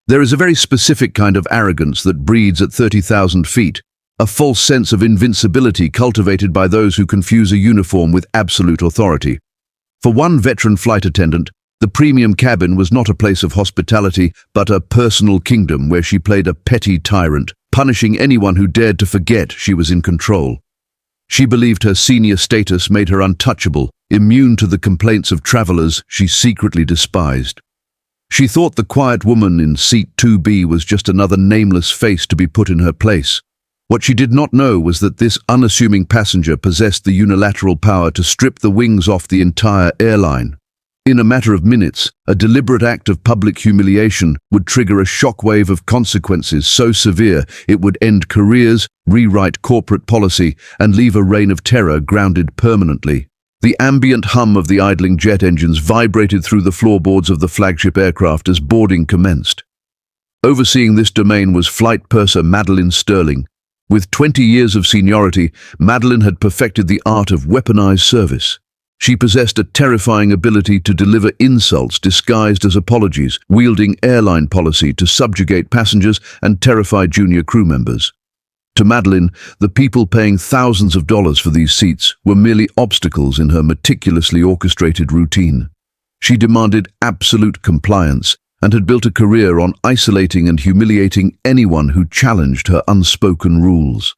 There is a very specific kind of arrogance that breeds at 30,000 feet, a false sense of invincibility cultivated by those who confuse a uniform with absolute authority. For one veteran flight attendant, the premium cabin was not a place of hospitality, but a personal kingdom where she played a petty tyrant, punishing anyone who dared to forget she was in control. She believed her senior status made her untouchable, immune to the complaints of travelers she secretly despised. She thought the quiet woman in seat 2B was just another nameless face to be put in her place. What she did not know was that this unassuming passenger possessed the unilateral power to strip the wings off the entire airline. In a matter of minutes, a deliberate act of public humiliation would trigger a shockwave of consequences so severe it would end careers, rewrite corporate policy, and leave a reign of terror grounded permanently. The ambient hum of the idling jet engines vibrated through the floorboards of the flagship aircraft as boarding commenced. Overseeing this domain was flight purser Madeline Sterling. With 20 years of seniority, Madeline had perfected the art of weaponized service. She possessed a terrifying ability to deliver insults disguised as apologies, wielding airline policy to subjugate passengers and terrify junior crew members. To Madeline, the people paying thousands of dollars for these seats were merely obstacles in her meticulously orchestrated routine. She demanded absolute compliance and had built a career on isolating and humiliating anyone who challenged her unspoken rules.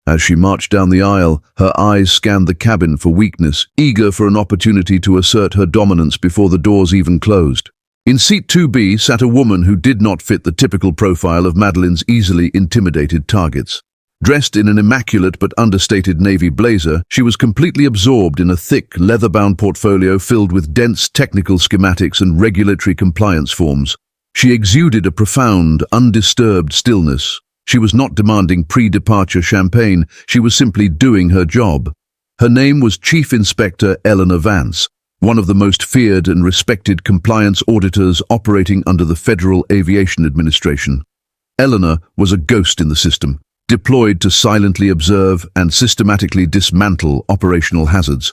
As she marched down the aisle, her eyes scanned the cabin for weakness, eager for an opportunity to assert her dominance before the doors even closed. In seat 2B sat a woman who did not fit the typical profile of Madeline's easily intimidated targets. Dressed in an immaculate but understated navy blazer, she was completely absorbed in a thick, leather-bound portfolio filled with dense technical schematics and regulatory compliance forms. She exuded a profound, undisturbed stillness. She was not demanding pre-departure champagne, she was simply doing her job. Her name was Chief Inspector Eleanor Vance, one of the most feared and respected compliance auditors operating under the Federal Aviation Administration. Eleanor was a ghost in the system, deployed to silently observe and systematically dismantle operational hazards.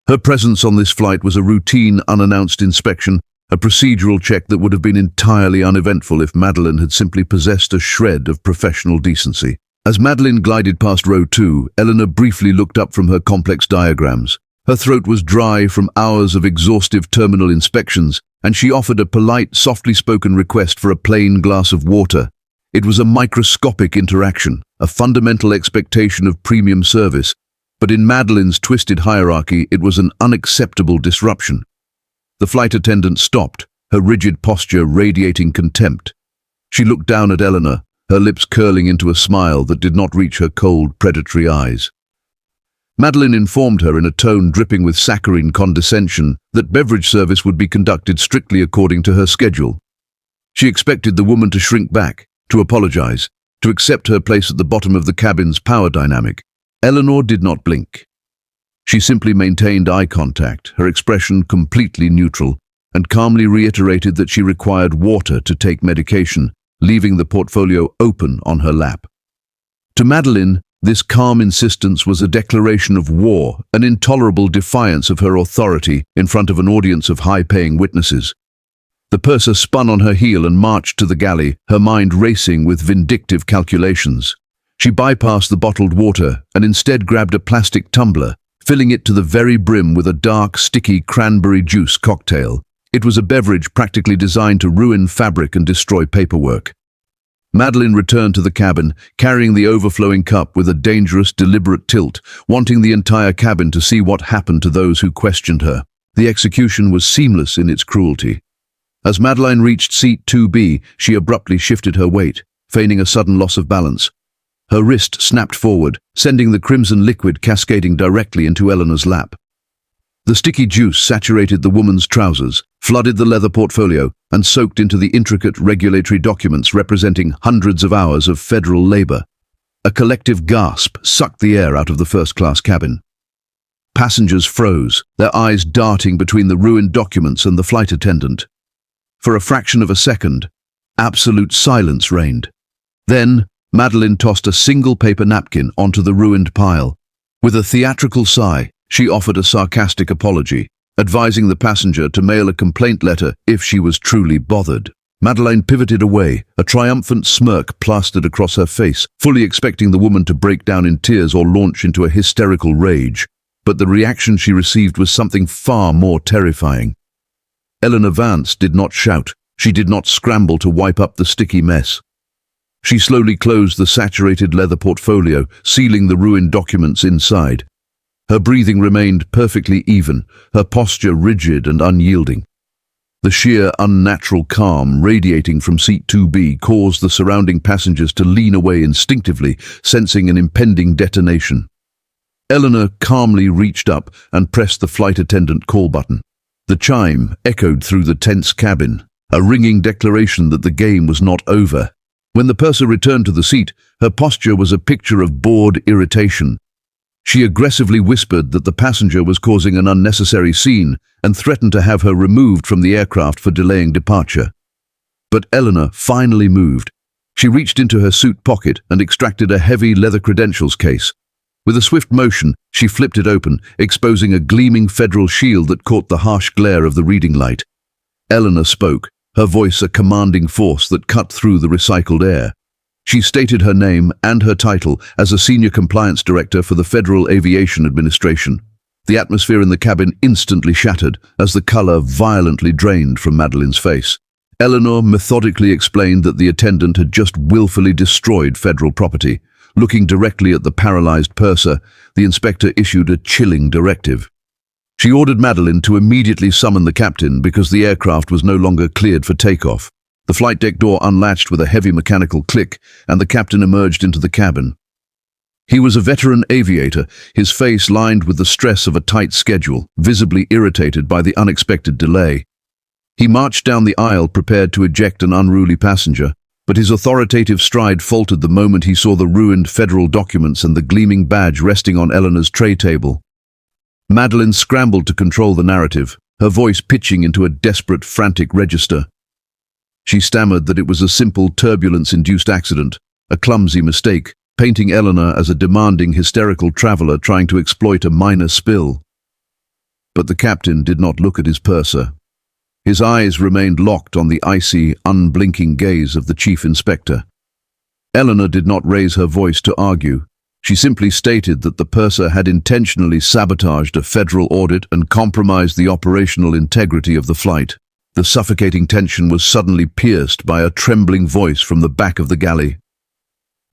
Her presence on this flight was a routine, unannounced inspection, a procedural check that would have been entirely uneventful if Madeline had simply possessed a shred of professional decency. As Madeline glided past row 2, Eleanor briefly looked up from her complex diagrams. Her throat was dry from hours of exhaustive terminal inspections, and she offered a polite, softly spoken request for a plain glass of water. It was a microscopic interaction, a fundamental expectation of premium service, but in Madeline's twisted hierarchy, it was an unacceptable disruption. The flight attendant stopped, her rigid posture radiating contempt. She looked down at Eleanor, her lips curling into a smile that did not reach her cold, predatory eyes. Madeline informed her in a tone dripping with saccharine condescension that beverage service would be conducted strictly according to her schedule. She expected the woman to shrink back, to apologize, to accept her place at the bottom of the cabin's power dynamic. Eleanor did not blink. She simply maintained eye contact, her expression completely neutral, and calmly reiterated that she required water to take medication, leaving the portfolio open on her lap. To Madeline, this calm insistence was a declaration of war, an intolerable defiance of her authority in front of an audience of high-paying witnesses. The purser spun on her heel and marched to the galley, her mind racing with vindictive calculations. She bypassed the bottled water and instead grabbed a plastic tumbler, filling it to the very brim with a dark, sticky cranberry juice cocktail. It was a beverage practically designed to ruin fabric and destroy paperwork. Madeline returned to the cabin, carrying the overflowing cup with a dangerous, deliberate tilt, wanting the entire cabin to see what happened to those who questioned her. The execution was seamless in its cruelty. As Madeline reached seat 2B, she abruptly shifted her weight, feigning a sudden loss of balance. Her wrist snapped forward, sending the crimson liquid cascading directly into Eleanor's lap. The sticky juice saturated the woman's trousers, flooded the leather portfolio, and soaked into the intricate regulatory documents representing hundreds of hours of federal labor. A collective gasp sucked the air out of the first-class cabin. Passengers froze, their eyes darting between the ruined documents and the flight attendant. For a fraction of a second, absolute silence reigned. Then, Madeline tossed a single paper napkin onto the ruined pile. With a theatrical sigh, she offered a sarcastic apology, advising the passenger to mail a complaint letter if she was truly bothered. Madeleine pivoted away, a triumphant smirk plastered across her face, fully expecting the woman to break down in tears or launch into a hysterical rage. But the reaction she received was something far more terrifying. Eleanor Vance did not shout. She did not scramble to wipe up the sticky mess. She slowly closed the saturated leather portfolio, sealing the ruined documents inside. Her breathing remained perfectly even, her posture rigid and unyielding. The sheer, unnatural calm radiating from seat 2B caused the surrounding passengers to lean away instinctively, sensing an impending detonation. Eleanor calmly reached up and pressed the flight attendant call button. The chime echoed through the tense cabin, a ringing declaration that the game was not over. When the purser returned to the seat, her posture was a picture of bored irritation. She aggressively whispered that the passenger was causing an unnecessary scene and threatened to have her removed from the aircraft for delaying departure. But Eleanor finally moved. She reached into her suit pocket and extracted a heavy leather credentials case. With a swift motion, she flipped it open, exposing a gleaming federal shield that caught the harsh glare of the reading light. Eleanor spoke, her voice a commanding force that cut through the recycled air. She stated her name and her title as a senior compliance director for the Federal Aviation Administration. The atmosphere in the cabin instantly shattered as the color violently drained from Madeleine's face. Eleanor methodically explained that the attendant had just willfully destroyed federal property. Looking directly at the paralyzed purser, the inspector issued a chilling directive. She ordered Madeleine to immediately summon the captain because the aircraft was no longer cleared for takeoff. The flight deck door unlatched with a heavy mechanical click, and the captain emerged into the cabin. He was a veteran aviator, his face lined with the stress of a tight schedule, visibly irritated by the unexpected delay. He marched down the aisle prepared to eject an unruly passenger, but his authoritative stride faltered the moment he saw the ruined federal documents and the gleaming badge resting on Eleanor's tray table. Madeleine scrambled to control the narrative, her voice pitching into a desperate, frantic register. She stammered that it was a simple turbulence-induced accident, a clumsy mistake, painting Eleanor as a demanding, hysterical traveler trying to exploit a minor spill. But the captain did not look at his purser. His eyes remained locked on the icy, unblinking gaze of the chief inspector. Eleanor did not raise her voice to argue. She simply stated that the purser had intentionally sabotaged a federal audit and compromised the operational integrity of the flight. The suffocating tension was suddenly pierced by a trembling voice from the back of the galley.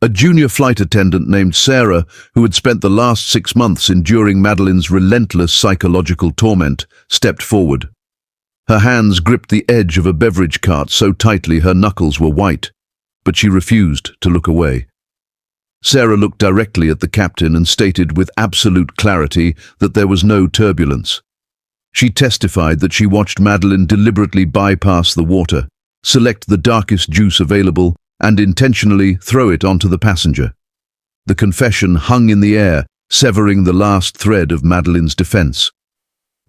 A junior flight attendant named Sarah, who had spent the last 6 months enduring Madeleine's relentless psychological torment, stepped forward. Her hands gripped the edge of a beverage cart so tightly her knuckles were white, but she refused to look away. Sarah looked directly at the captain and stated with absolute clarity that there was no turbulence. She testified that she watched Madeleine deliberately bypass the water, select the darkest juice available, and intentionally throw it onto the passenger. The confession hung in the air, severing the last thread of Madeleine's defense.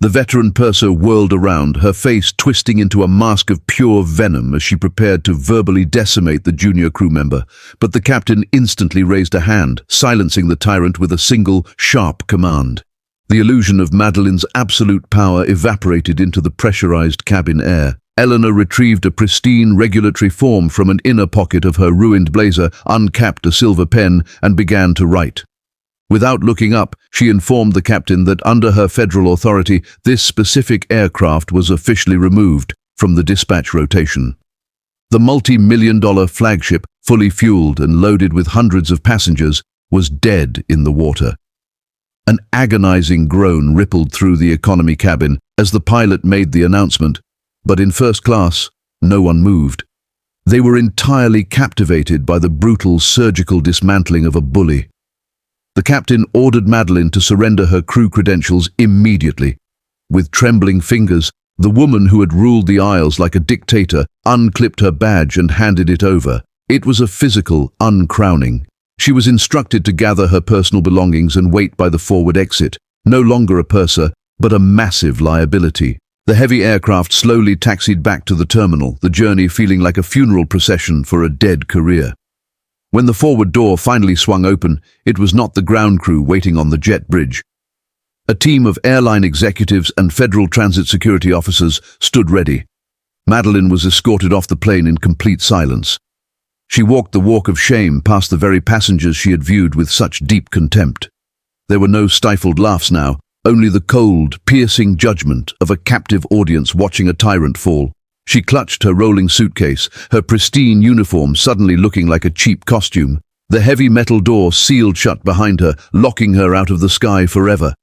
The veteran purser whirled around, her face twisting into a mask of pure venom as she prepared to verbally decimate the junior crew member, but the captain instantly raised a hand, silencing the tyrant with a single, sharp command. The illusion of Madeleine's absolute power evaporated into the pressurized cabin air. Eleanor retrieved a pristine regulatory form from an inner pocket of her ruined blazer, uncapped a silver pen, and began to write. Without looking up, she informed the captain that under her federal authority, this specific aircraft was officially removed from the dispatch rotation. The multi-million-dollar flagship, fully fueled and loaded with hundreds of passengers, was dead in the water. An agonizing groan rippled through the economy cabin as the pilot made the announcement, but in first class, no one moved. They were entirely captivated by the brutal surgical dismantling of a bully. The captain ordered Madeleine to surrender her crew credentials immediately. With trembling fingers, the woman who had ruled the aisles like a dictator unclipped her badge and handed it over. It was a physical uncrowning. She was instructed to gather her personal belongings and wait by the forward exit, no longer a purser, but a massive liability. The heavy aircraft slowly taxied back to the terminal, the journey feeling like a funeral procession for a dead career. When the forward door finally swung open, it was not the ground crew waiting on the jet bridge. A team of airline executives and Federal Transit Security officers stood ready. Madeline was escorted off the plane in complete silence. She walked the walk of shame past the very passengers she had viewed with such deep contempt. There were no stifled laughs now, only the cold, piercing judgment of a captive audience watching a tyrant fall. She clutched her rolling suitcase, her pristine uniform suddenly looking like a cheap costume. The heavy metal door sealed shut behind her, locking her out of the sky forever.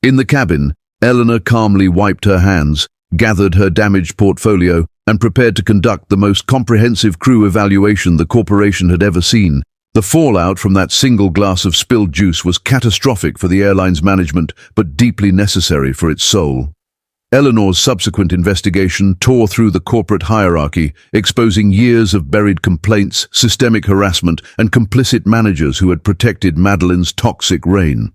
In the cabin, Eleanor calmly wiped her hands, gathered her damaged portfolio, and prepared to conduct the most comprehensive crew evaluation the corporation had ever seen. The fallout from that single glass of spilled juice was catastrophic for the airline's management, but deeply necessary for its soul. Eleanor's subsequent investigation tore through the corporate hierarchy, exposing years of buried complaints, systemic harassment, and complicit managers who had protected Madeline's toxic reign.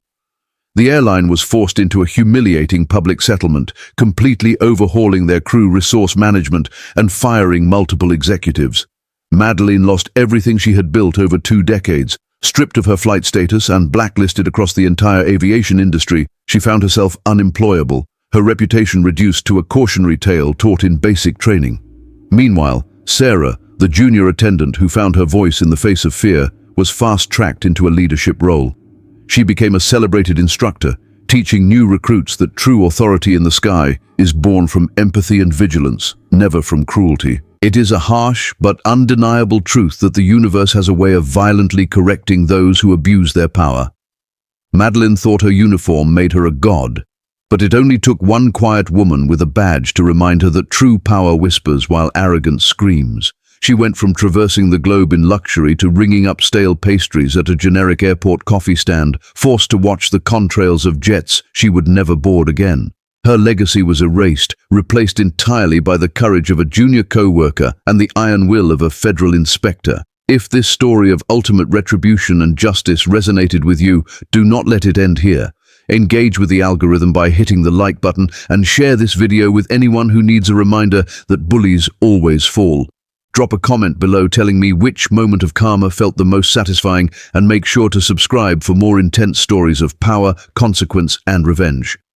The airline was forced into a humiliating public settlement, completely overhauling their crew resource management and firing multiple executives. Madeline lost everything she had built over 2 decades. Stripped of her flight status and blacklisted across the entire aviation industry, she found herself unemployable, her reputation reduced to a cautionary tale taught in basic training. Meanwhile, Sarah, the junior attendant who found her voice in the face of fear, was fast-tracked into a leadership role. She became a celebrated instructor, teaching new recruits that true authority in the sky is born from empathy and vigilance, never from cruelty. It is a harsh but undeniable truth that the universe has a way of violently correcting those who abuse their power. Madeline thought her uniform made her a god, but it only took one quiet woman with a badge to remind her that true power whispers while arrogance screams. She went from traversing the globe in luxury to ringing up stale pastries at a generic airport coffee stand, forced to watch the contrails of jets she would never board again. Her legacy was erased, replaced entirely by the courage of a junior co-worker and the iron will of a federal inspector. If this story of ultimate retribution and justice resonated with you, do not let it end here. Engage with the algorithm by hitting the like button and share this video with anyone who needs a reminder that bullies always fall. Drop a comment below telling me which moment of karma felt the most satisfying, and make sure to subscribe for more intense stories of power, consequence, and revenge.